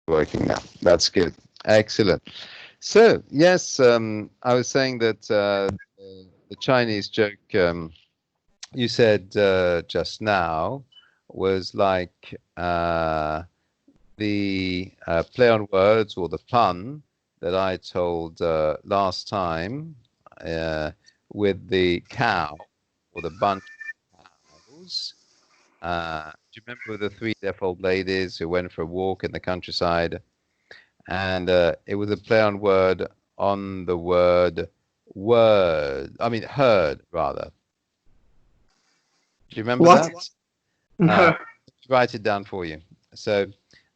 working now. That's good. Excellent. So, yes, I was saying that the Chinese joke you said just now was like the play on words or the pun that I told last time with the cow or the bunch of cows. Do you remember the three deaf old ladies who went for a walk in the countryside? And it was a play on the word heard, rather. Do you remember What? that? No. Write it down for you. So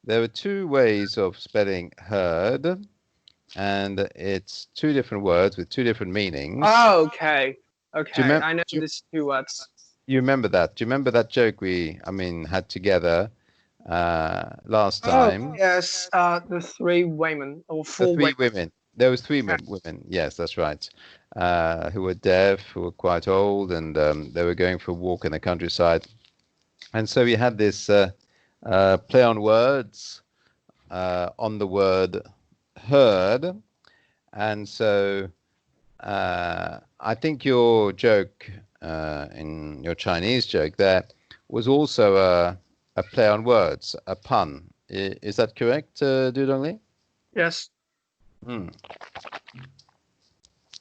there were two ways of spelling heard, and it's two different words with two different meanings. Oh, okay. Okay, remem- I know do you- these two words. You remember that? Do you remember that joke we, had together last time? Oh, yes, the three women or The four three women. women. There was three women. Yes, that's right. Who were deaf, who were quite old, and they were going for a walk in the countryside. And so we had this play on words on the word heard. And so I think your joke, in your Chinese joke there, was also a play on words, a pun. Is that correct, Dudongli? Yes.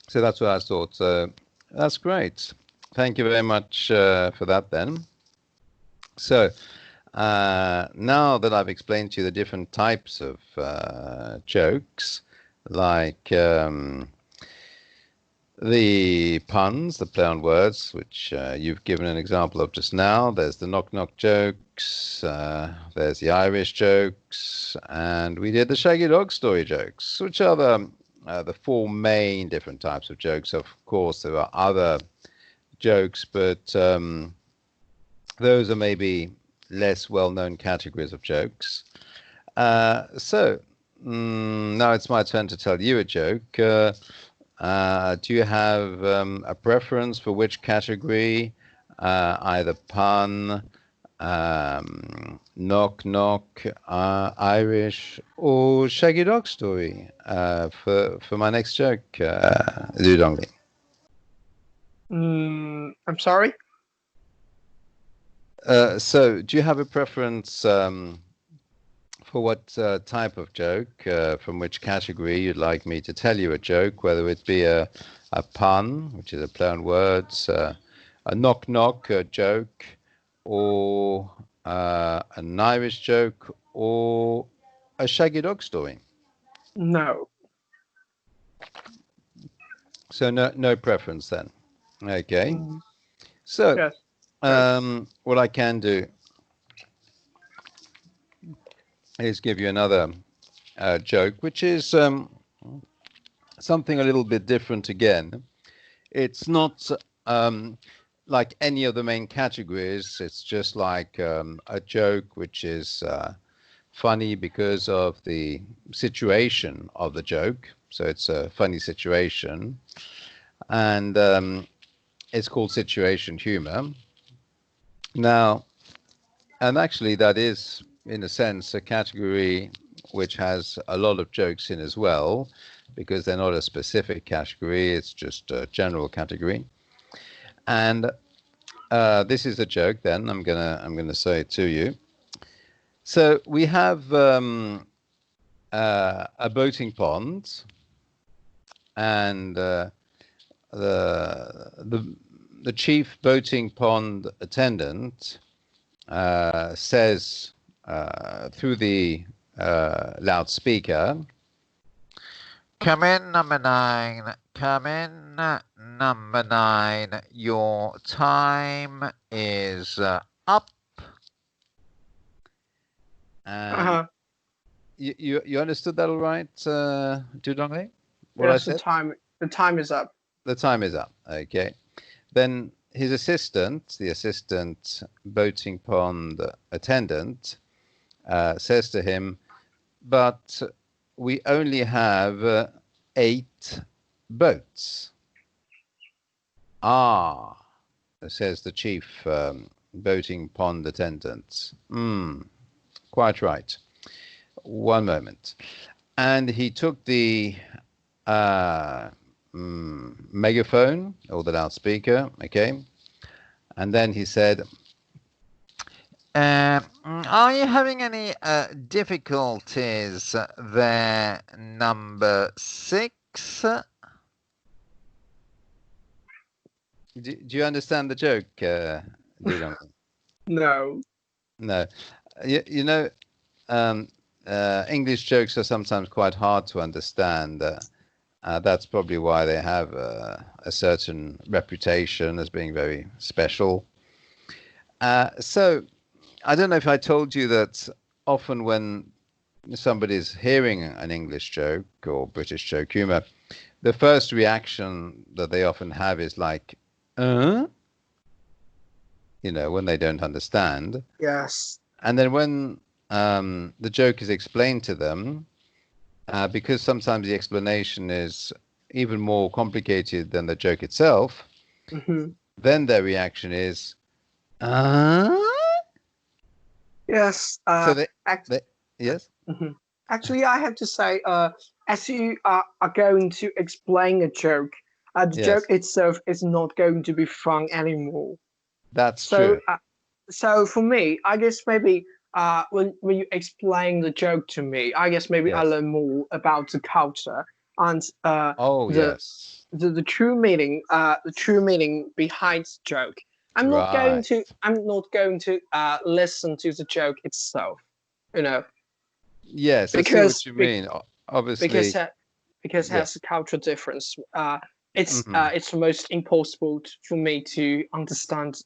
So that's what I thought. So that's great. Thank you very much for that then. So now that I've explained to you the different types of jokes, like the puns, the play on words, which you've given an example of just now. There's the knock-knock jokes, there's the Irish jokes, and we did the Shaggy Dog Story jokes, which are the four main different types of jokes. Of course, there are other jokes, but those are maybe less well-known categories of jokes. So now it's my turn to tell you a joke. Do you have a preference for which category? Either pun, knock knock, Irish, or Shaggy Dog Story for my next joke, Dudongli? I'm sorry? So, do you have a preference for what type of joke, from which category you'd like me to tell you a joke, whether it be a pun, which is a play on words, a knock-knock joke, or an Irish joke, or a Shaggy Dog Story? No. So no preference then. Okay. So Yes. what I can do is give you another joke, which is something a little bit different again. It's not like any of the main categories. It's just like a joke which is funny because of the situation of the joke. So it's a funny situation. And it's called situation humor. Now, and actually that is, in a sense, a category which has a lot of jokes in as well, because they're not a specific category, it's just a general category. And this is a joke then, I'm gonna say it to you. So we have a boating pond, and the chief boating pond attendant says through the loudspeaker, "Come in, number 9. Come in, number 9. Your time is up." And you understood that all right, Dudongli? What yes, I said? the time is up. The time is up. Okay. Then his assistant, the assistant boating pond attendant, says to him, "But we only have 8 boats." "Ah," says the chief boating pond attendant. Quite right. One moment. And he took the megaphone or the loudspeaker, okay? And then he said, are you having any difficulties there, number 6? Do you understand the joke, Dudong? No. No. You know, um, English jokes are sometimes quite hard to understand. That's probably why they have a certain reputation as being very special. So I don't know if I told you that often when somebody's hearing an English joke or British joke humor, the first reaction that they often have is like, when they don't understand. Yes. And then when the joke is explained to them, because sometimes the explanation is even more complicated than the joke itself, then their reaction is, Yes. so yes? Actually, I have to say, as you are going to explain a joke, the joke Yes, itself is not going to be fun anymore. that's So, true. so for me, I guess maybe when you explain the joke to me, I guess maybe I Yes. learn more about the culture and Oh, the yes. the true meaning behind the joke. Right. I'm not going to listen to the joke itself, you know, Yes, I see what because you be, mean. because Obviously, because it yeah. has a cultural difference. Hmm. It's almost impossible for me to understand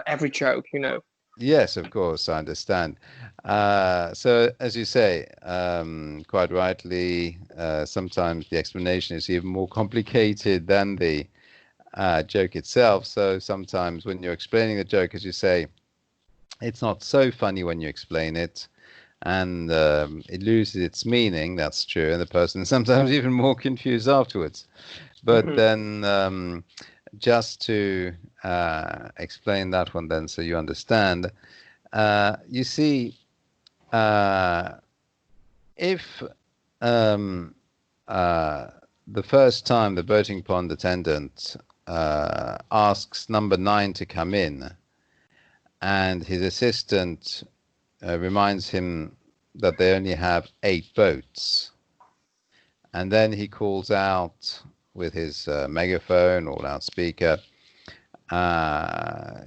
every joke, you know. Yes, of course, I understand. So, as you say, quite rightly, sometimes the explanation is even more complicated than the joke itself. So sometimes when you're explaining the joke, as you say, it's not so funny when you explain it, and it loses its meaning. That's true, and the person is sometimes even more confused afterwards. But Mhm. then, just to explain that one, then, so you understand, you see, uh, if um, uh, the first time the boating pond attendant asks number 9 to come in, and his assistant reminds him that they only have 8 boats. And then he calls out with his megaphone or loudspeaker, uh,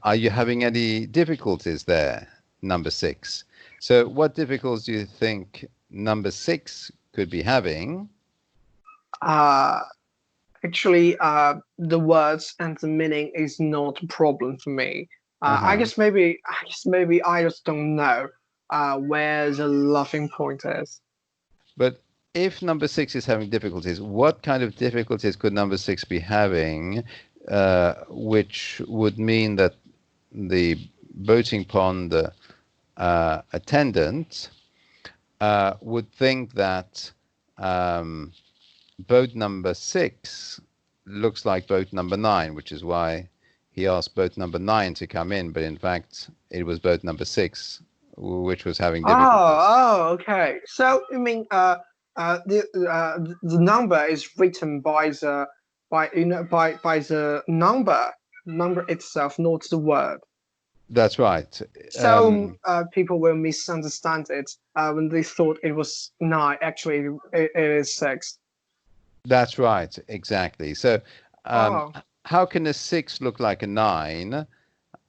are you having any difficulties there, number 6? So what difficulties do you think number 6 could be having? Uh, Actually, the words and the meaning is not a problem for me. Uh-huh. I guess maybe I just don't know where the laughing point is. But if number 6 is having difficulties, what kind of difficulties could number 6 be having, which would mean that the boating pond attendant would think that um, boat number 6 looks like boat number 9, which is why he asked boat number 9 to come in, but in fact it was boat number 6 which was having difficulties. Okay. So you mean the number is written by by the number itself, not the word. That's right. So people will misunderstand it when they thought it was nine. Actually, it is six. That's right, exactly. So, um, Oh, how can a 6 look like a 9?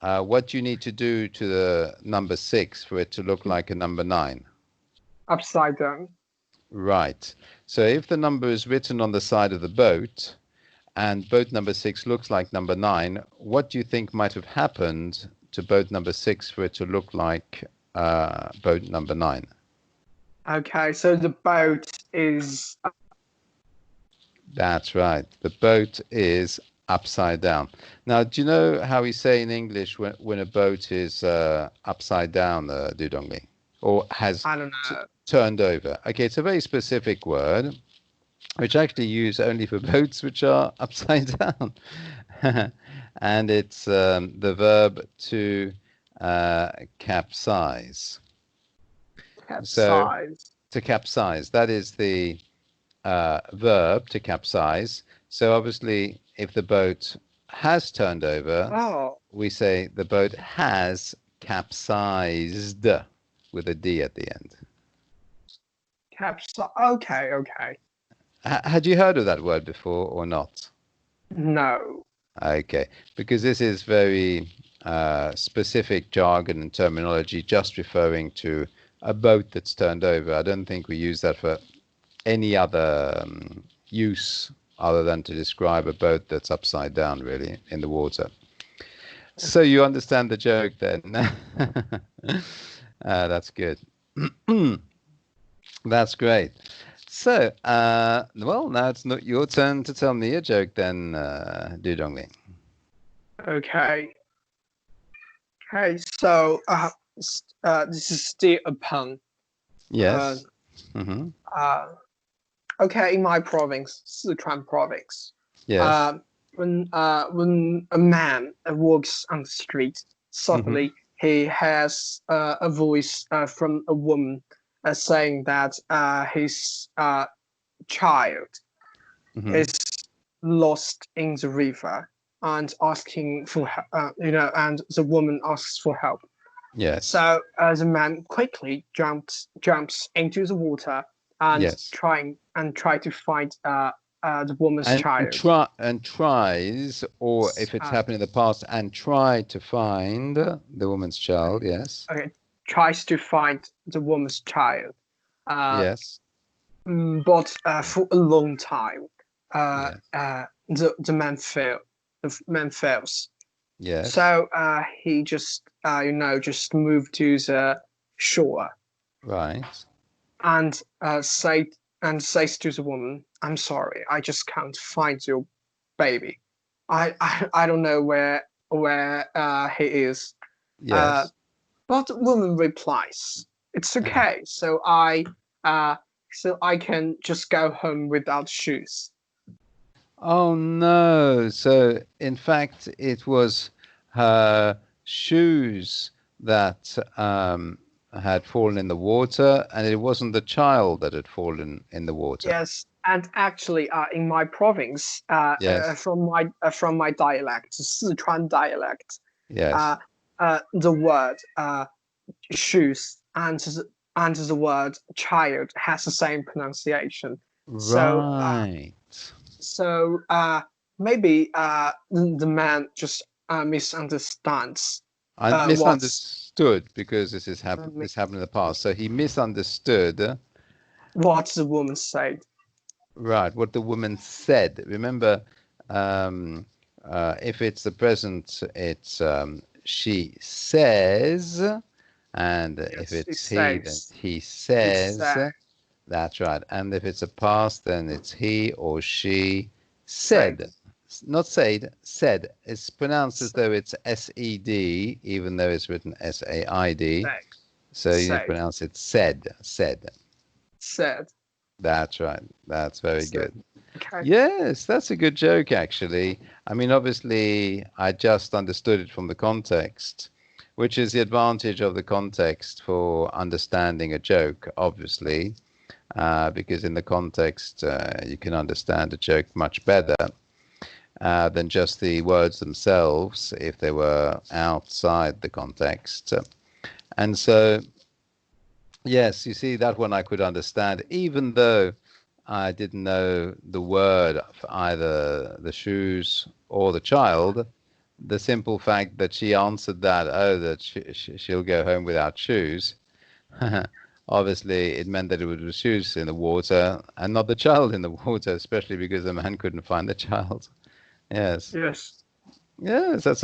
What do you need to do to the number 6 for it to look like a number 9? upside down. Right. So, if the number is written on the side of the boat and boat number 6 looks like number 9, what do you think might have happened to boat number 6 for it to look like boat number 9? Okay, so the boat is That's right. The boat is upside down. Now, do you know how we say in English when a boat is upside down, Dudongli, or has I don't know. turned over? Okay, it's a very specific word, which I actually use only for boats which are upside down. And it's the verb to capsize. So Capsize. to capsize, that is the verb to capsize. So obviously, if the boat has turned over, Oh, we say the boat has capsized with a D at the end. capsize. Okay, okay. Had you heard of that word before or not? No. Okay, because this is very specific jargon and terminology, just referring to a boat that's turned over. I don't think we use that for any other use other than to describe a boat that's upside down, really, in the water. So you understand the joke then? That's good. That's great. So, well, now it's not your turn to tell me a joke then, Du Donglin. Okay. Okay. So, this is still a pun. Uh, Yes. Mm-hmm. uh, okay. In my province, Sichuan province, Yes. uh, when a man walks on the street, Mm-hmm. suddenly he has a voice from a woman saying that his child Mm-hmm. is lost in the river and asking for and the woman asks for help. Yes. So the man quickly jumps into the water and Yes. try to find the woman's And child. tries, or if it's Uh, happened in the past, and try to find the woman's child. Yes. okay, tries to find the woman's child. Uh, Yes. but for a long time, Yes. the man fail. The man fails. Yes. So he just just moved to the shore Right. and says to the woman, "I'm sorry, I just can't find your baby. I don't know where he is." Uh, Yes. but the woman replies, "It's okay. Uh, so I can just go home without shoes." Oh no. So in fact, it was her shoes that had fallen in the water, and it wasn't the child that had fallen in the water. Yes, and actually, in my province, Yes. from my dialect, Sichuan dialect, uh, Yes. the word shoes and the word child has the same pronunciation. So Right. maybe the man just misunderstands I what's misunderstood because um, this happened in the past. So he misunderstood, what the woman said. right, what the woman said. Remember, if it's the present, it's she says, and if Yes, it it's he, then says. he It says. said. That's right. And if it's a past, then it's he or she Said. said. Not said, said. It's pronounced as Said. though it's S-E-D, even though it's written S-A-I-D. Said. So you need to Said. pronounce it said, said. Said. That's right. That's very Said. good. Okay. Yes, that's a good joke, actually. I mean, obviously, I just understood it from the context, which is the advantage of the context for understanding a joke, obviously, because in the context, you can understand a joke much better than just the words themselves if they were outside the context. And so, yes, you see, that one I could understand, even though I didn't know the word for either the shoes or the child. The simple fact that she answered that, oh, that she'll go home without shoes. Obviously, it meant that it was the shoes in the water and not the child in the water, especially because the man couldn't find the child. Yes, Yes. yes, that's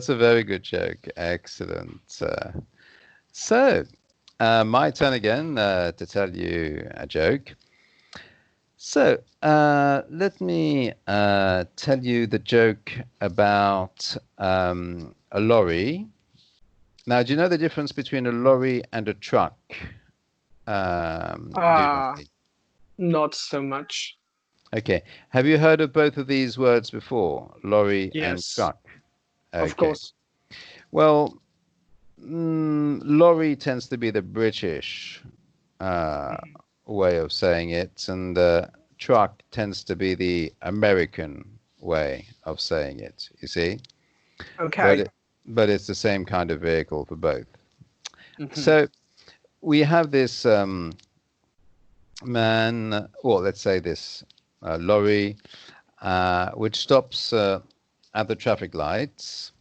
a very good joke. Excellent. My turn again to tell you a joke. So, let me tell you the joke about a lorry. Now, do you know the difference between a lorry and a truck? Do you know? Uh Not so much. Okay. Have you heard of both of these words before? Lorry and Yes, truck. of Okay. course. Well, lorry tends to be the British. uh, Mhm. way of saying it, and truck tends to be the American way of saying it. You see, but Okay. it, but it's the same kind of vehicle for both. Hmm. So we have this man, or let's say this lorry, which stops at the traffic lights,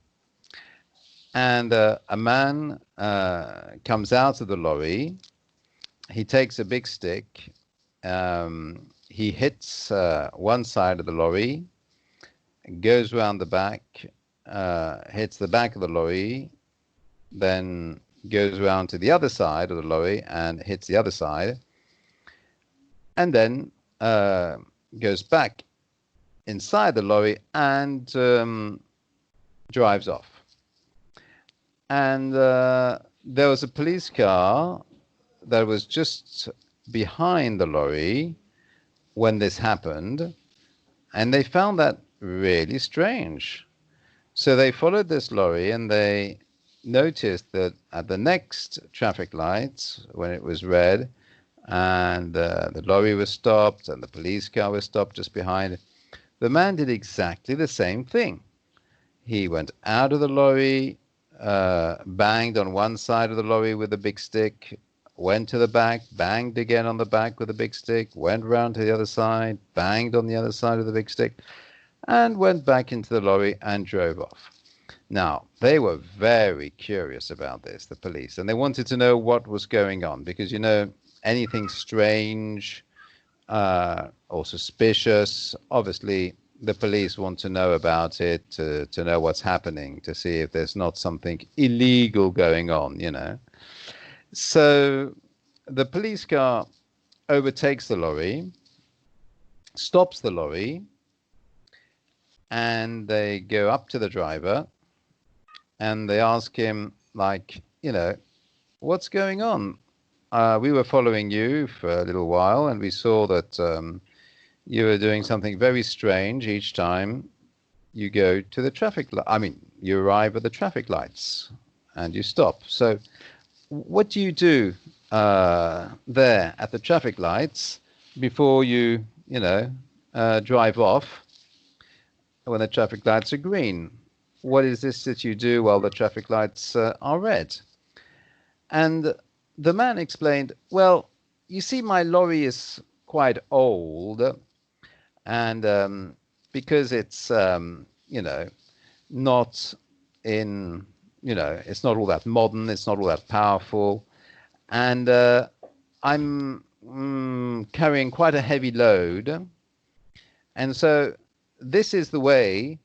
and a man comes out of the lorry. He takes a big stick. He hits one side of the lorry, goes round the back, hits the back of the lorry, then goes round to the other side of the lorry and hits the other side, and then uh, goes back inside the lorry and drives off. And there was a police car that was just behind the lorry when this happened, and they found that really strange. So they followed this lorry and they noticed that at the next traffic light, when it was red, and the lorry was stopped and the police car was stopped just behind, the man did exactly the same thing. He went out of the lorry, banged on one side of the lorry with a big stick, went to the back, banged again on the back with a big stick, went round to the other side, banged on the other side of the big stick, and went back into the lorry and drove off. Now, they were very curious about this, the police, and they wanted to know what was going on because, anything strange or suspicious, obviously the police want to know about it, to know what's happening, to see if there's not something illegal going on. So the police car overtakes the lorry, stops the lorry, and they go up to the driver and they ask him, like, what's going on? We were following you for a little while and we saw that you were doing something very strange each time you go to the traffic light. I mean, you arrive at the traffic lights and you stop. So, what do you do there at the traffic lights before you drive off when the traffic lights are green? What is this that you do while the traffic lights are red? And the man explained, well, you see, my lorry is quite old, and because it's, not in, it's not all that modern, it's not all that powerful, and I'm carrying quite a heavy load, and so this is the way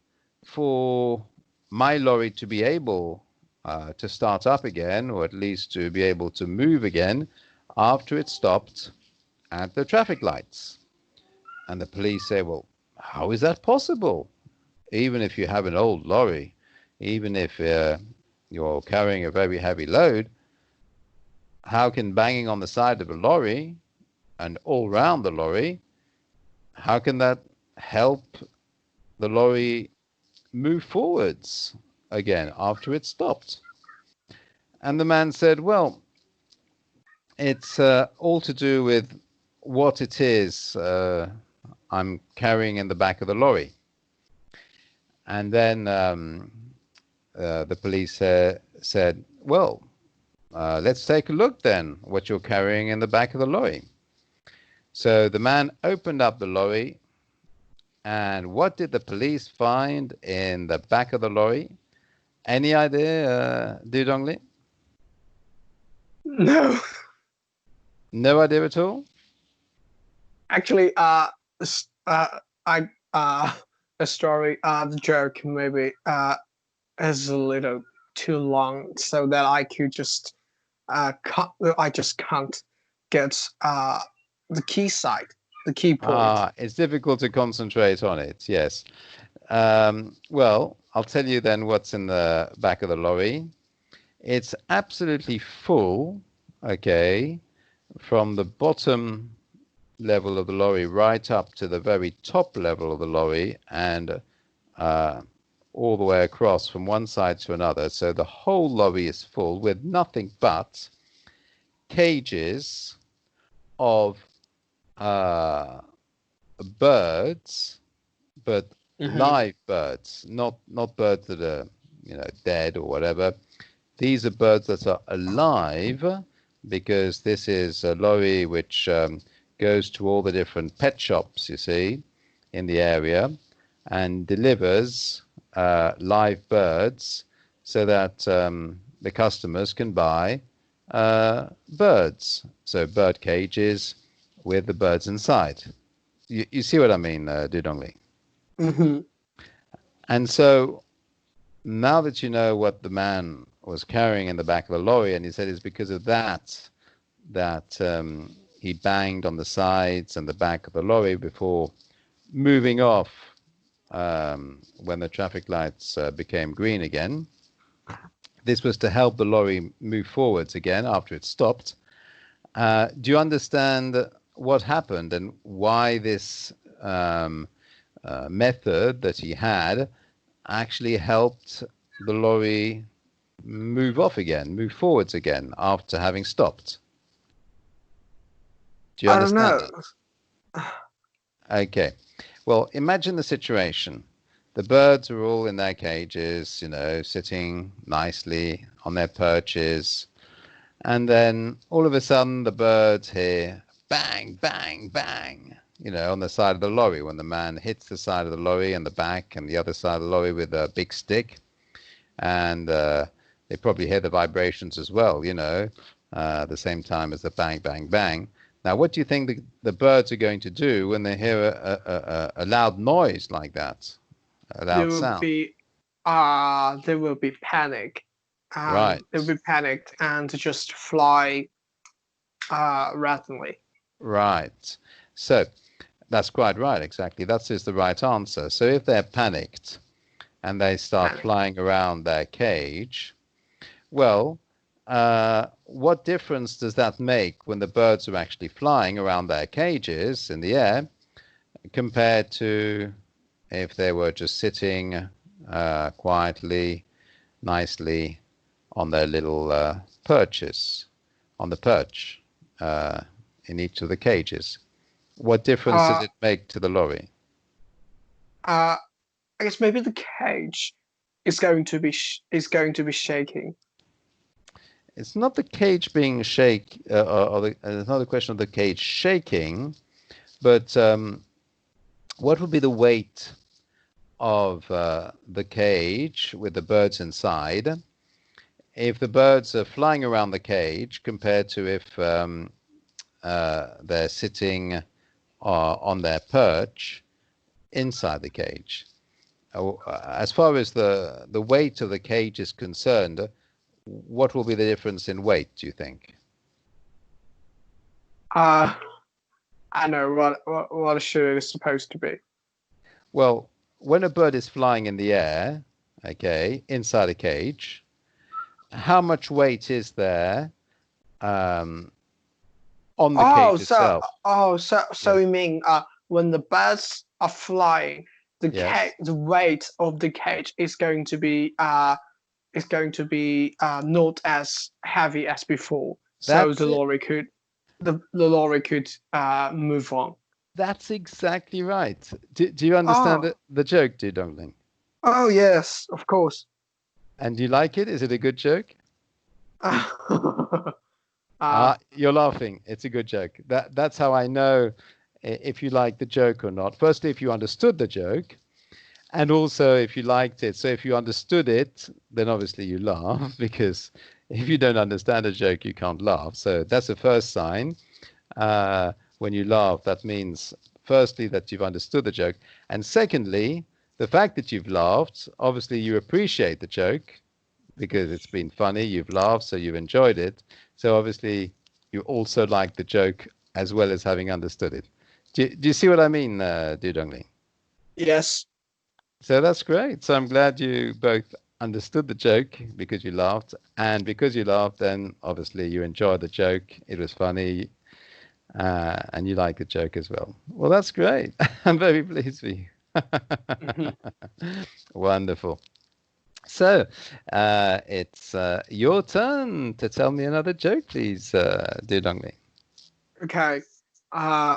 for my lorry to be able to start up again, or at least to be able to move again after it stopped at the traffic lights. And the police say, well, how is that possible? Even if you have an old lorry, even if you're carrying a very heavy load, how can banging on the side of a lorry and all round the lorry, how can that help the lorry move forwards again after it stopped? And the man said, well, it's all to do with what it is I'm carrying in the back of the lorry. And then the police said, well, let's take a look then, what you're carrying in the back of the lorry. So the man opened up the lorry, and what did the police find in the back of the lorry? Any idea, Du Dongli? No, No idea at all? actually, I a story, the joke maybe is a little too long, so that I could just cut. I just can't get the key side, the key point. It's difficult to concentrate on it, yes. Well, I'll tell you then what's in the back of the lorry. It's absolutely full, okay, from the bottom level of the lorry right up to the very top level of the lorry and uh, all the way across from one side to another. So the whole lorry is full with nothing but cages of uh, birds, but Mm-hmm. live birds, not birds that are dead or whatever. These are birds that are alive because this is a lorry which goes to all the different pet shops, you see, in the area and delivers live birds so that the customers can buy birds. So bird cages with the birds inside. You see what I mean, Dudongli? Mm-hmm. And so now that you know what the man was carrying in the back of the lorry, and he said it's because of that he banged on the sides and the back of the lorry before moving off when the traffic lights became green again. This was to help the lorry move forwards again after it stopped. Do you understand what happened and why this method that he had actually helped the lorry move forwards again after having stopped? Do you I don't understand know. it? Okay. Well, imagine the situation. The birds are all in their cages, sitting nicely on their perches. And then all of a sudden, the birds hear bang, bang, bang, on the side of the lorry when the man hits the side of the lorry and the back and the other side of the lorry with a big stick. And they probably hear the vibrations as well, at the same time as the bang, bang, bang. Now, what do you think the birds are going to do when they hear a loud noise like that, a There loud will sound? be there will be panic, and Right, they'll be panicked and just fly randomly. right. So that's quite right, exactly. That is the right answer. So if they're panicked and they start Panic. flying around their cage, well, what difference does that make when the birds are actually flying around their cages in the air compared to if they were just sitting quietly, nicely on their little perches, on the perch in each of the cages? What difference does Uh, it make to the lorry? uh, I guess maybe the cage is going to be shaking. It's not the cage being shake, it's not a question of the cage shaking, but what would be the weight of the cage with the birds inside if the birds are flying around the cage compared to if they're sitting on their perch inside the cage? As far as the weight of the cage is concerned, what will be the difference in weight, do you think? Uh, I know what a shoe is supposed to be. Well, when a bird is flying in the air, okay, inside a cage, how much weight is there um, on the Oh, cage so itself? so Yes. you mean when the birds are flying, Yes. the weight of the cage is going to be not as heavy as before, so That's it. the lorry could move on. That's exactly right. Do you understand Oh, the joke, do you, Dongling? oh yes, of course. And do you like it? Is it a good joke? uh, You're laughing. It's a good joke. That's how I know if you like the joke or not. Firstly, if you understood the joke, and also if you liked it. So if you understood it, then obviously you laugh because if you don't understand a joke, you can't laugh. So that's the first sign. When you laugh, that means firstly that you've understood the joke, and secondly, the fact that you've laughed, obviously you appreciate the joke because it's been funny, you've laughed, so you've enjoyed it. So obviously you also like the joke as well as having understood it. Do you see what I mean, Dudongli? yes. So that's great. So I'm glad you both understood the joke because you laughed, and because you laughed, then obviously you enjoyed the joke. It was funny, and you like the joke as well. Well, that's great. I'm very pleased with you. Mhm. Wonderful. So, it's your turn to tell me another joke, please, dear Dongli. Okay. uh,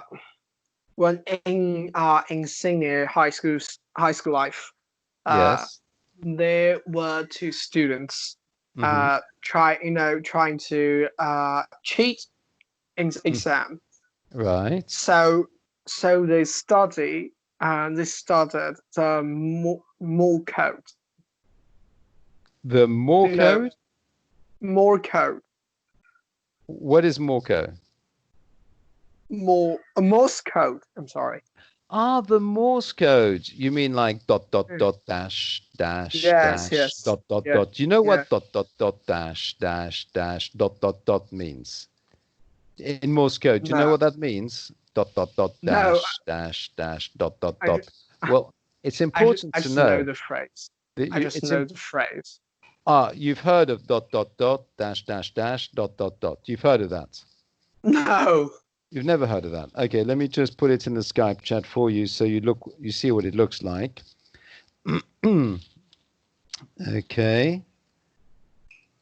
when in senior high school life, uh, Yes. there were two students Mm-hmm. trying to cheat in exam. Right. So they studied the more code. The Moore You know, code? more code, What is Morco? Morse code. I'm sorry. Ah, the Morse code. You mean like dot dot Mm. dot dash dash Yes, dash yes, dot dot yeah, dot. Do you know yeah. what dot dot dot dash dash dash dot dot dot means? In Morse code, do you know No, what that means? Dot dot dot no. dash dash dash dot dot I dot. just, Well, it's important I to just know know the phrase. that I just it's know the phrase. you've heard of dot dot dot dash dash dash dot dot dot. You've heard of that. No. You've never heard of that. Okay, let me just put it in the Skype chat for you so you see what it looks like. Okay,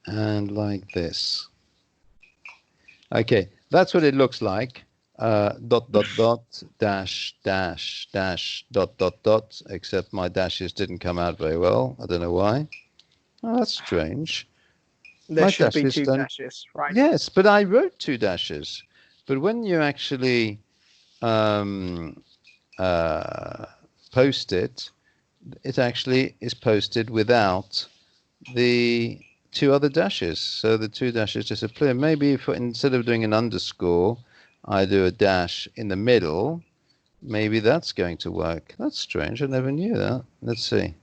and like this. Okay, that's what it looks like. Dot dot dot dash dash dash dot dot dot. Except my dashes didn't come out very well. I don't know why. Oh, that's strange. There My should be dashes two don't. dashes, right? Yes, but I wrote two dashes. But when you actually um, uh, post it, it actually is posted without the two other dashes. So the two dashes disappear. Maybe if instead of doing an underscore, I do a dash in the middle, maybe that's going to work. That's strange. I never knew that. Let's see.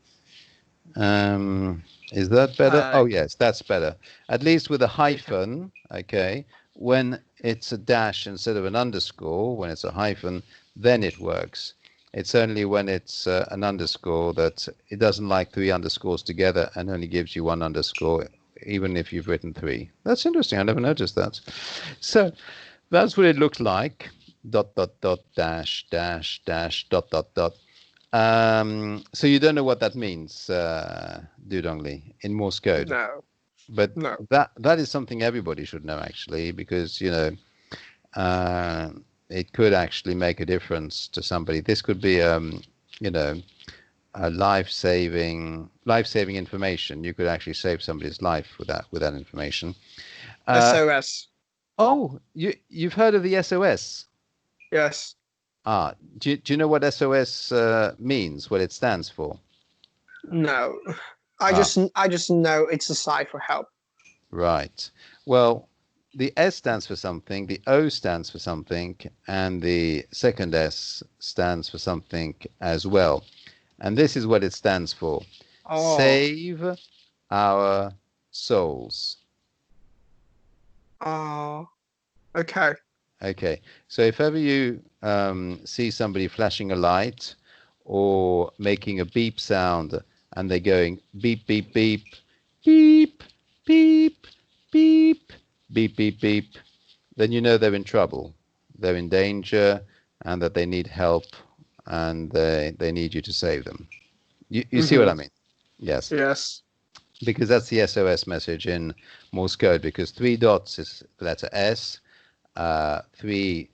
Is that better? Uh, Oh, yes, that's better. At least with a hyphen, okay, when it's a dash instead of an underscore, when it's a hyphen, then it works. It's only when it's an underscore that it doesn't like three underscores together and only gives you one underscore, even if you've written three. That's interesting. I never noticed that. So that's what it looked like. Dot, dot, dot, dash, dash, dash, dot, dot, dot. So you don't know what that means, Dudongli, in Morse code, no, but no. that is something everybody should know actually, because uh, it could actually make a difference to somebody. This could be, you know, a life-saving information. You could actually save somebody's life with that information. Uh, SOS. oh, you've heard of the SOS? Yes. Ah, do you know what SOS means? What it stands for? No. Ah, I just know it's a sign for help. right. Well, the S stands for something, the O stands for something, and the second S stands for something as well. And this is what it stands for. Oh. Save our souls. Oh. Okay. Okay, so if ever you see somebody flashing a light or making a beep sound and they're going beep, beep, beep, beep, beep, beep, beep, beep, beep, then you know they're in trouble. They're in danger and that they need help and they need you to save them. You see what Mm-hmm. I mean? Yes, Yes. because that's the SOS message in Morse code, because three dots is the letter S, three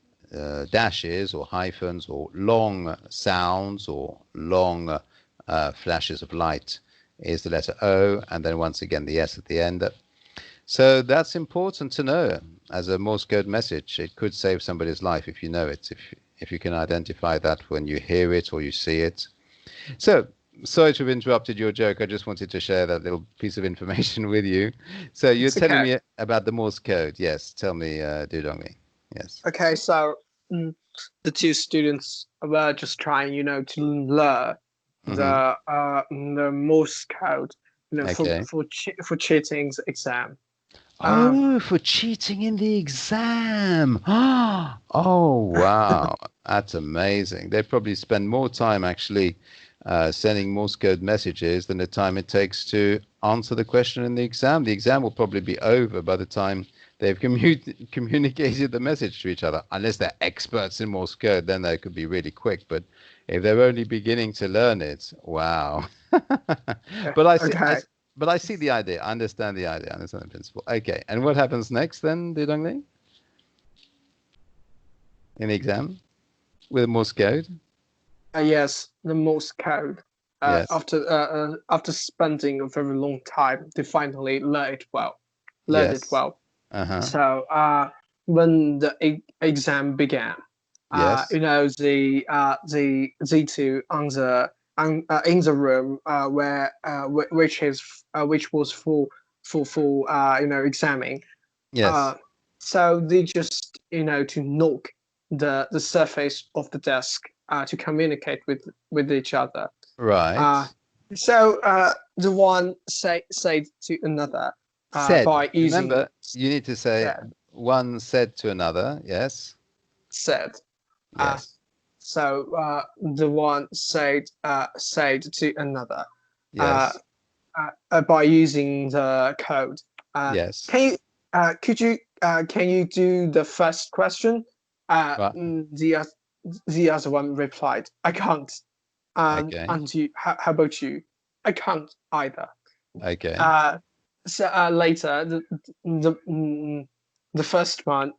dashes or hyphens or long sounds or long flashes of light is the letter O, and then once again the S at the end. So that's important to know as a Morse code message. It could save somebody's life if you know it, if you can identify that when you hear it or you see it. So sorry to have interrupted your joke. I just wanted to share that little piece of information with you. So you're It's telling okay. me about the Morse code. Yes, tell me, Dudongi. Yes. Okay. So the two students were just trying, to learn Hmm. the Morse code, Okay. for cheating exam. Um. Oh, for cheating in the exam. Oh, wow. That's amazing. They probably spend more time actually sending Morse code messages than the time it takes to answer the question in the exam. The exam will probably be over by the time they've communicated the message to each other. Unless they're experts in Morse code, then they could be really quick. But if they're only beginning to learn it, wow. But Okay. I see the idea. I understand the idea. I understand the principle. Okay. And what happens next then, Didongli? in the exam with Morse code? Yes, the Morse code. Yes. After spending a very long time, they finally learn it well. Learned it Yes. well. Uh-huh. So when the exam began, Yes. the two on the in the room which was for examining. Yes. Uh, so they just to knock the surface of the desk to communicate with each other. Uh, Right. so the one said to another Said. by using Remember, you need to say said one said to another. Yes. said. Uh, Yes. so the one said to another uh, Yes. by using the code. Uh, Yes. can you can you do the first question? Right. The other one replied, I can't. Okay. And you, how about you? I can't either. Okay. Uh, so later, the first one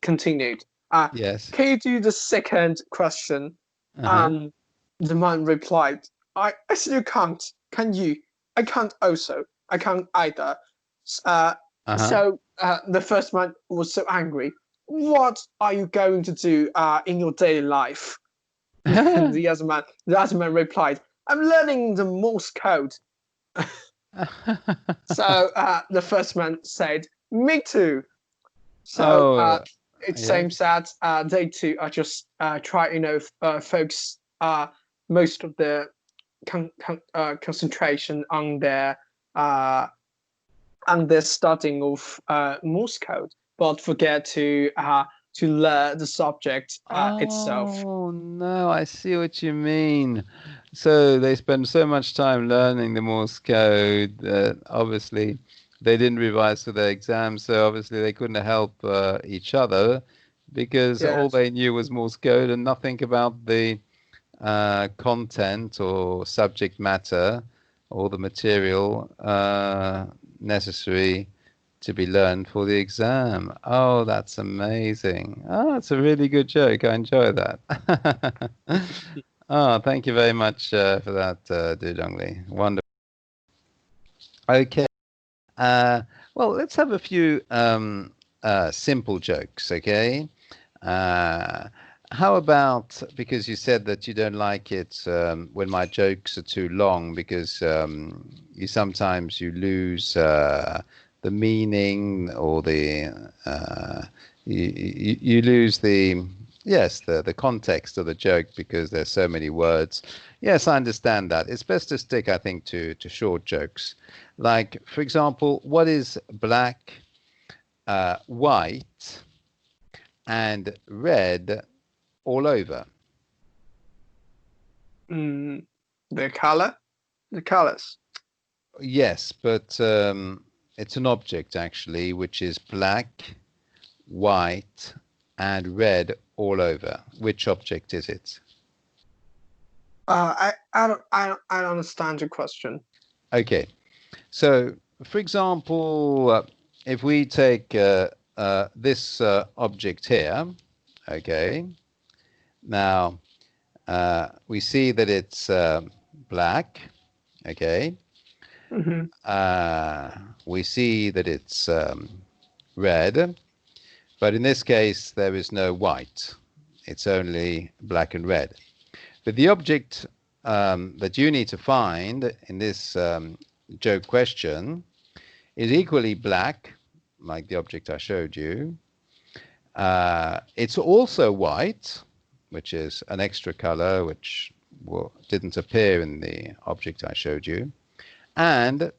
continued. Yes. Can you do the second question? Uh-huh. Um, the man replied, I still can't. Can you? I can't also. I can't either. Uh, Uh-huh. so the first man was so angry. What are you going to do in your daily life? The other man replied, I'm learning the Morse code. So the first man said, me too. So Oh, it yes. seems that they two are just try focus most of the concentration uh, on their studying of Morse code, but forget to learn the subject itself. Oh no, I see what you mean. So they spend so much time learning the Morse code that obviously they didn't revise for their exams, so obviously they couldn't help each other because all Yes. they knew was Morse code and nothing about the content or subject matter or the material necessary to be learned for the exam. Oh, that's amazing. Oh, it's a really good joke. I enjoy that. Oh, thank you very much for that, Du Li. Wonderful. Okay. Uh, well, let's have a few simple jokes, okay? Uh, how about, because you said that you don't like it when my jokes are too long because you sometimes you lose the meaning or you lose the yes the context of the joke because there's so many words. Yes, I understand that. It's best to stick, I think, to short jokes. Like, for example, what is black, white, and red all over? Mm, the color, the colors. Yes, but it's an object actually, which is black, white, and red all over. Which object is it? I don't understand your question. Okay, so for example, if we take this object here, okay, now we see that it's black, okay. Hmm. Uh, we see that it's red, but in this case there is no white. It's only black and red. But the object that you need to find in this joke question is equally black, like the object I showed you. It's also white, which is an extra color which didn't appear in the object I showed you. And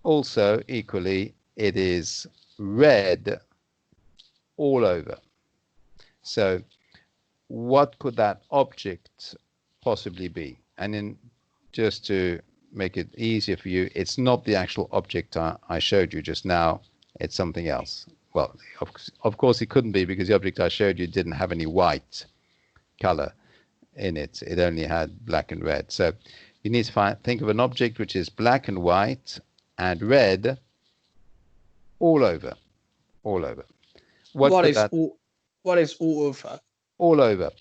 also, equally, it is red all over. So, what could that object possibly be? And in just to make it easier for you, it's not the actual object I showed you just now. It's something else. Well, of course, it couldn't be because the object I showed you didn't have any white color in it. It only had black and red. So you need to think of an object which is black and white and red all over, all over. What What could is that? What is all over? All over.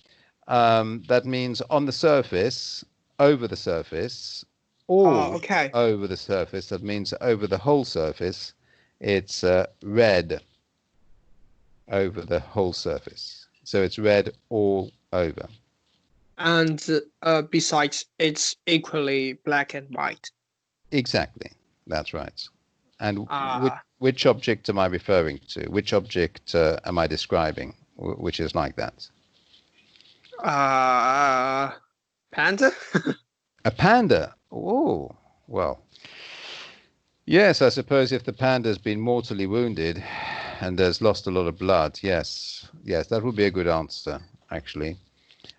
That means on the surface, over the surface, all Okay. over the surface. That means over the whole surface. It's red over the whole surface. So it's red all over. And besides, it's equally black and white. Exactly. That's right. And Ah, which object am I referring to? Which object am I describing, which is like that? panda? A panda. Oh, well, yes, I suppose if the panda's been mortally wounded and has lost a lot of blood, yes, yes, that would be a good answer, actually.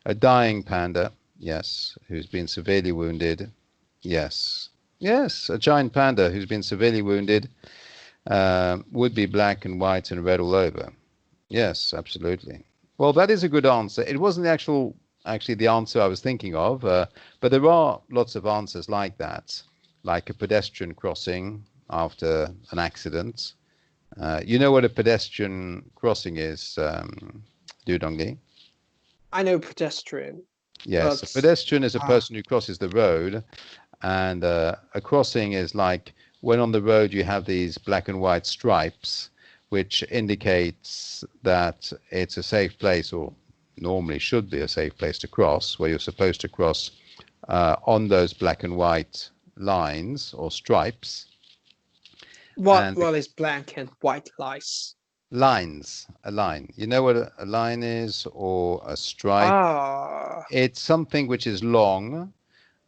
A dying panda, yes, who's been severely wounded, yes. Yes, a giant panda who's been severely wounded would be black and white and red all over. Yes, absolutely. Well, that is a good answer. It wasn't actually the answer I was thinking of, but there are lots of answers like that, like a pedestrian crossing after an accident. You know what a pedestrian crossing is, Dudongli? I know pedestrian, Yes, a but pedestrian is a uh, person who crosses the road, and a crossing is like when on the road you have these black and white stripes, which indicates that it's a safe place, or normally should be a safe place to cross, where you're supposed to cross on those black and white lines or stripes. what And the what is black and white lies? lines, a line. You know what a line is, or a stripe? Ah, It's something which is long,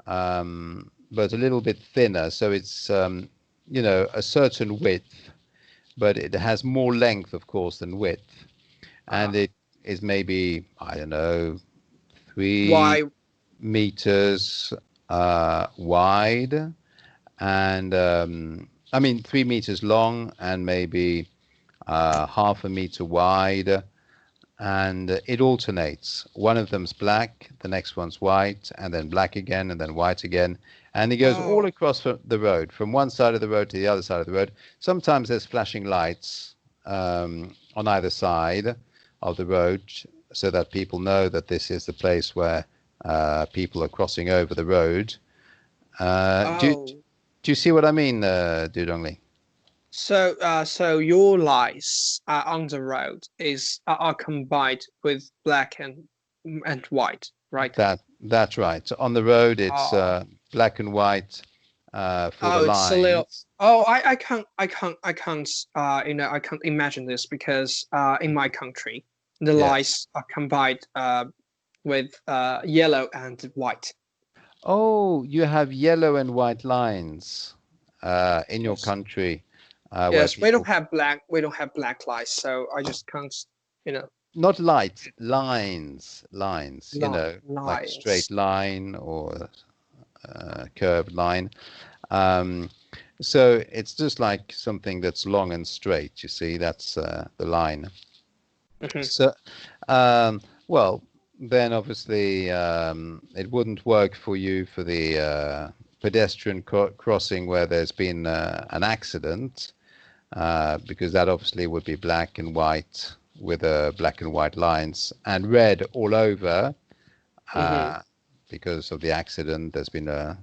but a little bit thinner. So it's, a certain width, but it has more length, of course, than width. And ah, it is maybe, I don't know, three why? meters wide. And I mean, 3 meters long and maybe half a meter wide, and it alternates. One of them's black, the next one's white, and then black again, and then white again. And it goes all Oh, across the road, from one side of the road to the other side of the road. Sometimes there's flashing lights on either side of the road so that people know that this is the place where people are crossing over the road. Do oh. you see what I mean, Dudongli? So your lies on the road are combined with black and white, right? That's right. So on the road, it's Oh, black and white for the it's a little. lines. Oh, I can't. I can't imagine this because in my country, the Yes. lies are combined with yellow and white. Oh, you have yellow and white lines in your Yes, country where yes. We don't people, have black. We don't have black lies, so I just can't. You know, not lights, lines, like a straight lies. line or a curved line. Um, so it's just like something that's long and straight, you see, that's the line. Hmm. So, well, then obviously it wouldn't work for you for the pedestrian crossing where there's been an accident, because that obviously would be black and white with black and white lines and red all over, Hmm. uh, because of the accident. There's been a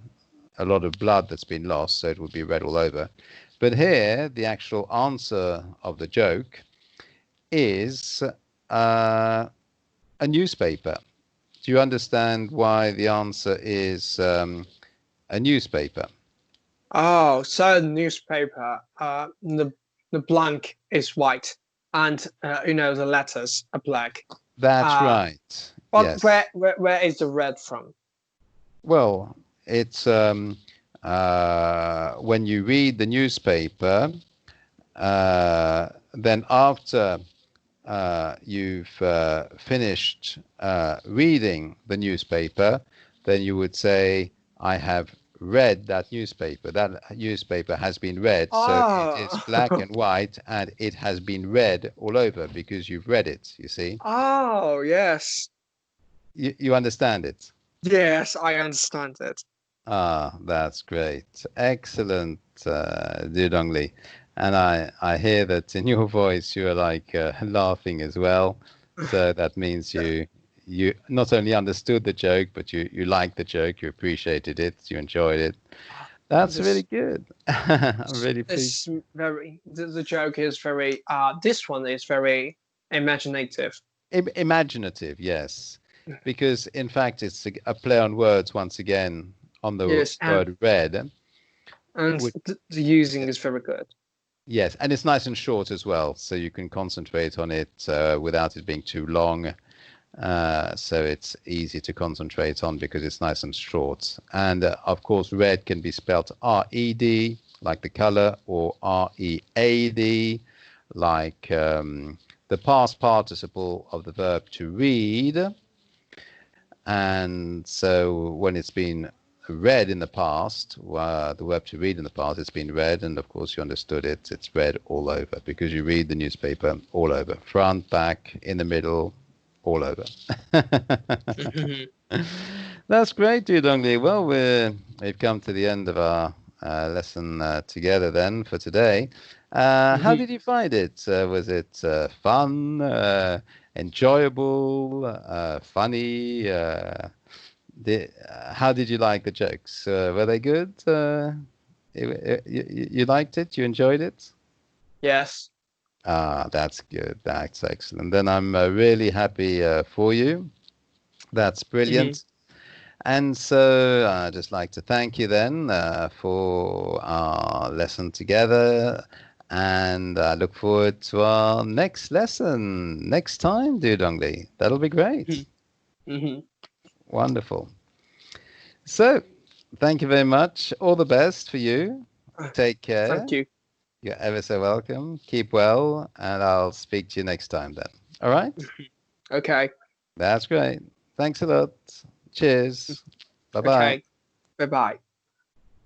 lot of blood that's been lost, so it would be red all over. But here, the actual answer of the joke is uh, a newspaper. Do you understand why the answer is a newspaper? Oh, so the newspaper, the blank is white, and the letters are black. That's Uh, right. but Yes. where is the red from? Well, it's when you read the newspaper, then after you've finished reading the newspaper, then you would say, I have read that newspaper. That newspaper has been read, so it is black Oh, and white, and it has been read all over because you've read it, you see. oh, yes, You understand it? yes, I understand it. Ah, that's great. Excellent, Dudongli. And I hear that in your voice you are like laughing as well. So that means you not only understood the joke, but you liked the joke, you appreciated it, you enjoyed it. That's really This good. I'm really pleased. is very the joke is very this one is very imaginative. Imaginative, yes, because in fact it's a play on words once again on the Yes, word red, and which the using is very good. yes, and it's nice and short as well, so you can concentrate on it without it being too long. So it's easy to concentrate on because it's nice and short. And of course, red can be spelled R-E-D, like the color, or R-E-A-D, like the past participle of the verb to read. And so when it's been read in the past, the verb to read in the past, it's been read, and of course you understood it. It's read all over because you read the newspaper all over, front, back, in the middle, all over. Mhm, That's great, Dongli. Well, we've come to the end of our lesson together then for today. How mhm. did you find it? Was it fun, enjoyable, funny? How did you like the jokes? Were they good? You liked it? You enjoyed it? Yes. Ah, that's good. That's excellent. Then I'm really happy for you. That's Mhm. brilliant. And so I'd just like to thank you then for our lesson together. And I look forward to our next lesson next time, Dongli. That'll be great. Mhm. Mhm. Wonderful. So thank you very much. All the best for you. Take care. Thank you. You're ever so welcome. Keep well, and I'll speak to you next time then. All right? Okay. That's great. Thanks a lot. Cheers. Bye bye. Okay. Bye bye.